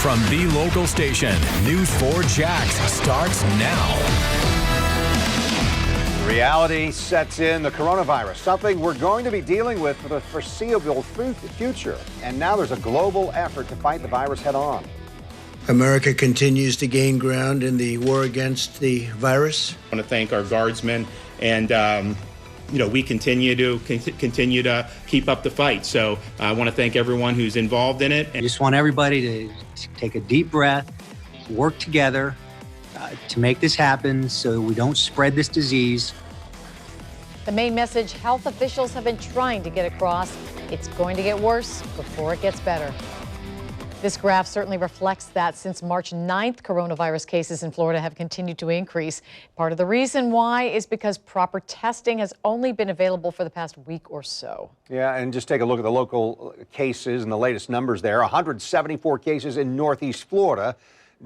From the local station, News 4 Wjxt starts now. Reality sets in. The coronavirus, something we're going to be dealing with for the foreseeable future. And now there's a global effort to fight the virus head on. America continues to gain ground in the war against the virus. I want to thank our guardsmen, and we continue to keep up the fight. So I want to thank everyone who's involved in it. I just want everybody to take a deep breath, work together to make this happen so we don't spread this disease. The main message health officials have been trying to get across: it's going to get worse before it gets better. This graph certainly reflects that. Since March 9th, coronavirus cases in Florida have continued to increase. Part of the reason why is because proper testing has only been available for the past week or so. Yeah, and just take a look at the local cases and the latest numbers there. 174 cases in Northeast Florida.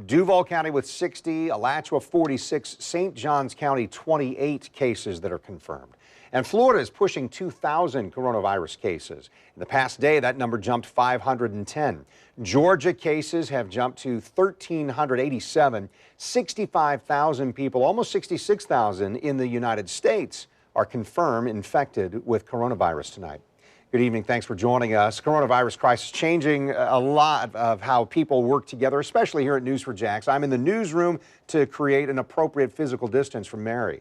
Duval County with 60, Alachua 46, St. Johns County 28 cases that are confirmed. And Florida is pushing 2,000 coronavirus cases. In the past day, that number jumped 510. Georgia cases have jumped to 1,387. 65,000 people, almost 66,000 in the United States are confirmed infected with coronavirus tonight. Good evening. Thanks for joining us. Coronavirus crisis changing a lot of how people work together, especially here at News 4 Wjxt. I'm in the newsroom to create an appropriate physical distance from Mary.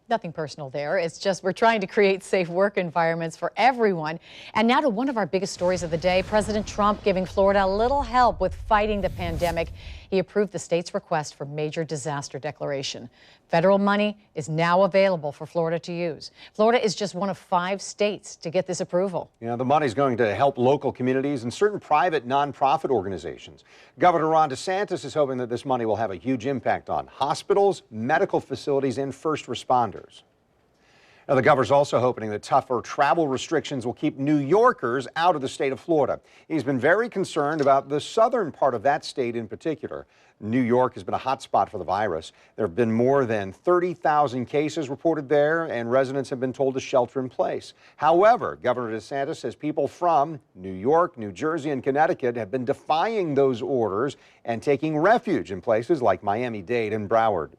Nothing personal there. It's just we're trying to create safe work environments for everyone. And now to one of our biggest stories of the day. President Trump giving Florida a little help with fighting the pandemic. He approved the state's request for major disaster declaration. Federal money is now available for Florida to use. Florida is just one of 5 states to get this approval. Yeah, the money's going to help local communities and certain private nonprofit organizations. Governor Ron DeSantis is hoping that this money will have a huge impact on hospitals, medical facilities, and first responders. Now, the governor's also hoping that tougher travel restrictions will keep New Yorkers out of the state of Florida. He's been very concerned about the southern part of that state in particular. New York has been a hot spot for the virus. There have been more than 30,000 cases reported there, and residents have been told to shelter in place. However, Governor DeSantis says people from New York, New Jersey, and Connecticut have been defying those orders and taking refuge in places like Miami-Dade and Broward.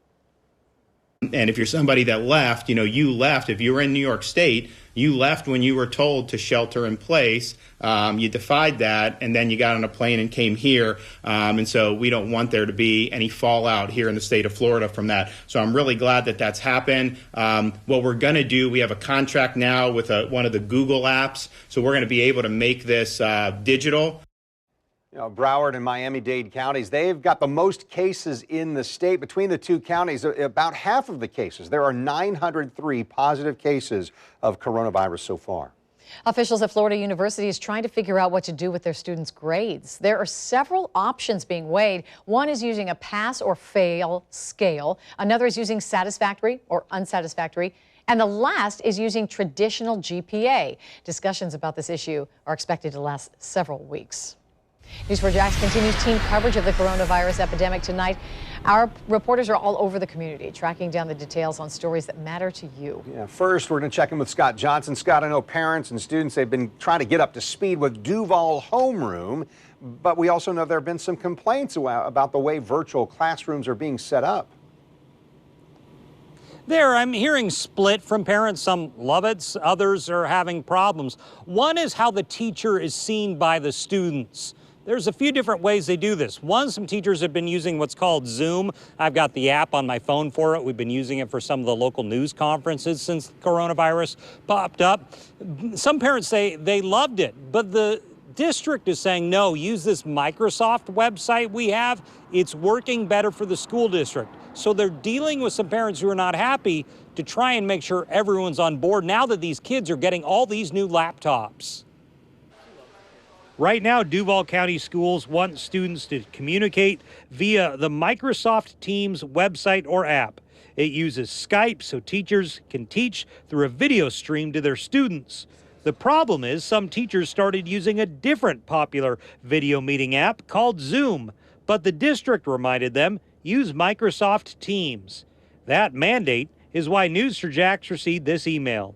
And if you're somebody that left, you left. If you were in New York State, you left when you were told to shelter in place. You defied that, and then you got on a plane and came here. And so we don't want there to be any fallout here in the state of Florida from that. So I'm really glad that that's happened. What we're going to do, we have a contract now with one of the Google apps. So we're going to be able to make this digital. Broward and Miami-Dade counties, they've got the most cases in the state. Between the two counties, about half of the cases. There are 903 positive cases of coronavirus so far. Officials at Florida University is trying to figure out what to do with their students' grades. There are several options being weighed. One is using a pass or fail scale. Another is using satisfactory or unsatisfactory. And the last is using traditional GPA. Discussions about this issue are expected to last several weeks. News 4 Wjxt continues team coverage of the coronavirus epidemic tonight. Our reporters are all over the community, tracking down the details on stories that matter to you. Yeah, first, we're going to check in with Scott Johnson. Scott, I know parents and students, they've been trying to get up to speed with Duval Homeroom, but we also know there have been some complaints about the way virtual classrooms are being set up. I'm hearing split from parents. Some love it, others are having problems. One is how the teacher is seen by the students. There's a few different ways they do this. One, some teachers have been using what's called Zoom. I've got the app on my phone for it. We've been using it for some of the local news conferences since coronavirus popped up. Some parents say they loved it, but the district is saying, no, use this Microsoft website we have. It's working better for the school district. So they're dealing with some parents who are not happy to try and make sure everyone's on board now that these kids are getting all these new laptops. Right now, Duval County schools want students to communicate via the Microsoft Teams website or app. It uses Skype so teachers can teach through a video stream to their students. The problem is some teachers started using a different popular video meeting app called Zoom, but the district reminded them use Microsoft Teams. That mandate is why News 4 Wjxt received this email.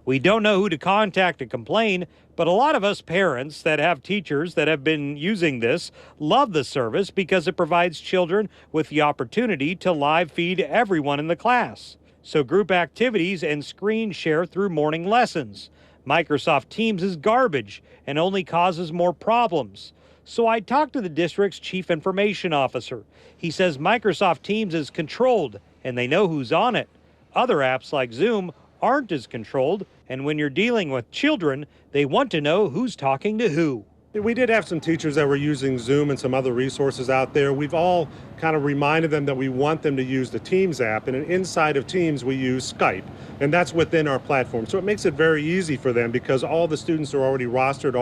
We don't know who to contact to complain. But a lot of us parents that have teachers that have been using this love the service because it provides children with the opportunity to live feed everyone in the class. So group activities and screen share through morning lessons. Microsoft Teams is garbage and only causes more problems. So I talked to the district's chief information officer. He says Microsoft Teams is controlled and they know who's on it. Other apps like Zoom aren't as controlled, and when you're dealing with children, they want to know who's talking to who. We did have some teachers that were using Zoom and some other resources out there. We've all kind of reminded them that we want them to use the Teams app, and inside of Teams we use Skype, and that's within our platform. So it makes it very easy for them because all the students are already rostered,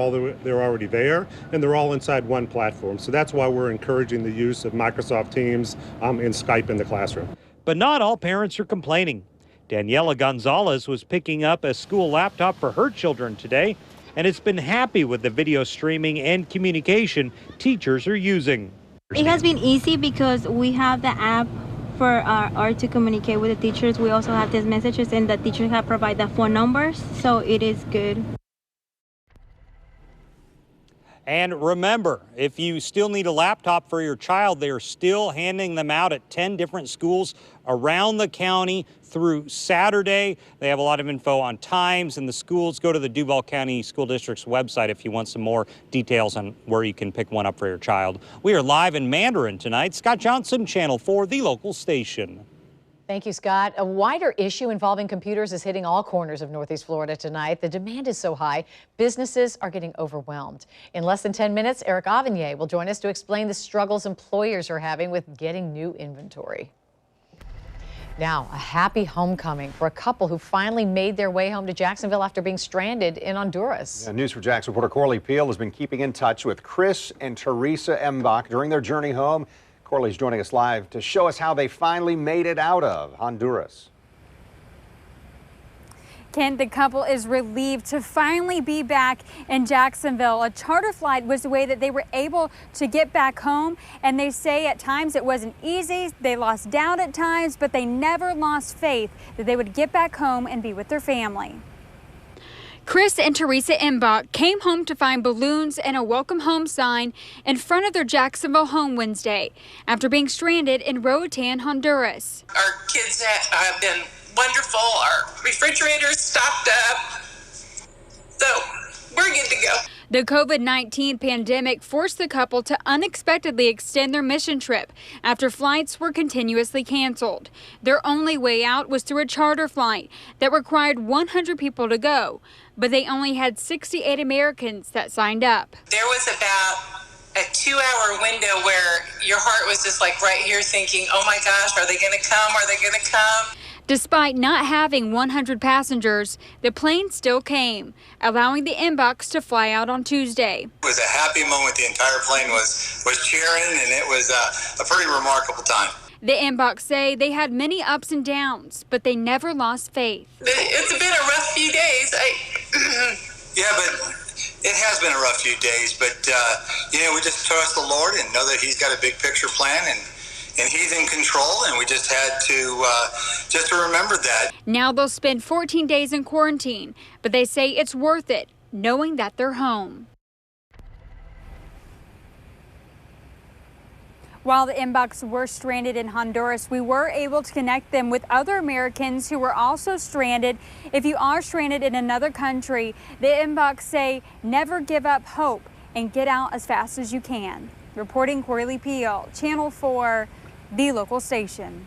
they're already there, and they're all inside one platform. So that's why we're encouraging the use of Microsoft Teams and Skype in the classroom. But not all parents are complaining. Daniela Gonzalez was picking up a school laptop for her children today, and it's been happy with the video streaming and communication teachers are using. It has been easy because we have the app for to communicate with the teachers. We also have these messages, and the teachers have provided the phone numbers, so it is good. And remember, if you still need a laptop for your child, they are still handing them out at 10 different schools around the county through Saturday. They have a lot of info on times and the schools. Go to the Duval County School District's website if you want some more details on where you can pick one up for your child. We are live in Mandarin tonight. Scott Johnson, Channel 4, the local station. Thank you, Scott. A wider issue involving computers is hitting all corners of Northeast Florida tonight. The demand is so high, businesses are getting overwhelmed. In less than 10 minutes, Eric Avignon will join us to explain the struggles employers are having with getting new inventory. Now, a happy homecoming for a couple who finally made their way home to Jacksonville after being stranded in Honduras. News for Jax reporter Corley Peel has been keeping in touch with Chris and Teresa Mbach during their journey home. Corley's joining us live to show us how they finally made it out of Honduras. Ken, the couple is relieved to finally be back in Jacksonville. A charter flight was the way that they were able to get back home, and they say at times it wasn't easy. They lost doubt at times, but they never lost faith that they would get back home and be with their family. Chris and Teresa Mbach came home to find balloons and a welcome home sign in front of their Jacksonville home Wednesday after being stranded in Roatan, Honduras. Our kids have been wonderful. Our refrigerator's stocked up. So we're good to go. The COVID-19 pandemic forced the couple to unexpectedly extend their mission trip after flights were continuously canceled. Their only way out was through a charter flight that required 100 people to go, but they only had 68 Americans that signed up. There was about a 2-hour window where your heart was just like right here thinking, oh my gosh, are they going to come? Are they going to come? Despite not having 100 passengers, the plane still came, allowing the Mbachs to fly out on Tuesday. It was a happy moment. The entire plane was cheering, and it was a pretty remarkable time. The Mbachs say they had many ups and downs, but they never lost faith. It's been a rough few days. Yeah, but it has been a rough few days. But, we just trust the Lord and know that He's got a big picture plan, and He's in control, and we just had to remember that. Now they'll spend 14 days in quarantine, but they say it's worth it, knowing that they're home. While the Mbachs were stranded in Honduras, we were able to connect them with other Americans who were also stranded. If you are stranded in another country, the Mbachs say never give up hope and get out as fast as you can. Reporting Corley Peel, Channel 4, the local station.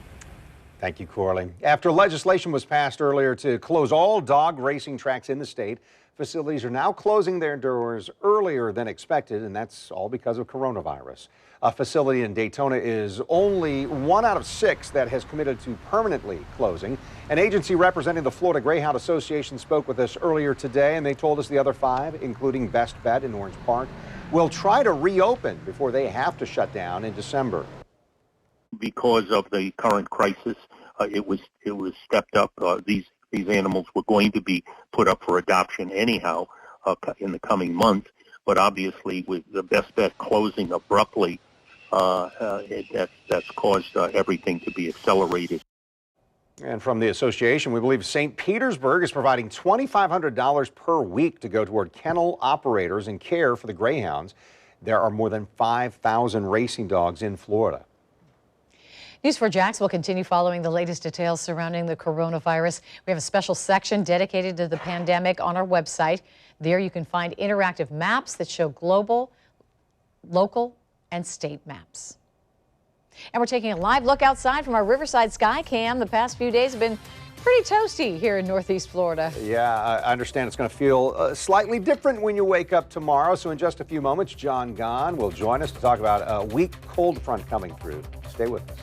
Thank you, Corley. After legislation was passed earlier to close all dog racing tracks in the state, facilities are now closing their doors earlier than expected, and that's all because of coronavirus. A facility in Daytona is only 1 out of 6 that has committed to permanently closing. An agency representing the Florida Greyhound Association spoke with us earlier today, and they told us the other 5, including Best Bet in Orange Park, will try to reopen before they have to shut down in December. Because of the current crisis, it was stepped up. These animals were going to be put up for adoption anyhow in the coming months. But obviously, with the Best Bet closing abruptly, that's caused everything to be accelerated. And from the association, we believe St. Petersburg is providing $2,500 per week to go toward kennel operators and care for the greyhounds. There are more than 5,000 racing dogs in Florida. News4JAX will continue following the latest details surrounding the coronavirus. We have a special section dedicated to the pandemic on our website. There you can find interactive maps that show global, local, and state maps. And we're taking a live look outside from our Riverside Sky Cam. The past few days have been pretty toasty here in Northeast Florida. Yeah, I understand it's going to feel slightly different when you wake up tomorrow. So in just a few moments, John Gahn will join us to talk about a weak cold front coming through. Stay with us.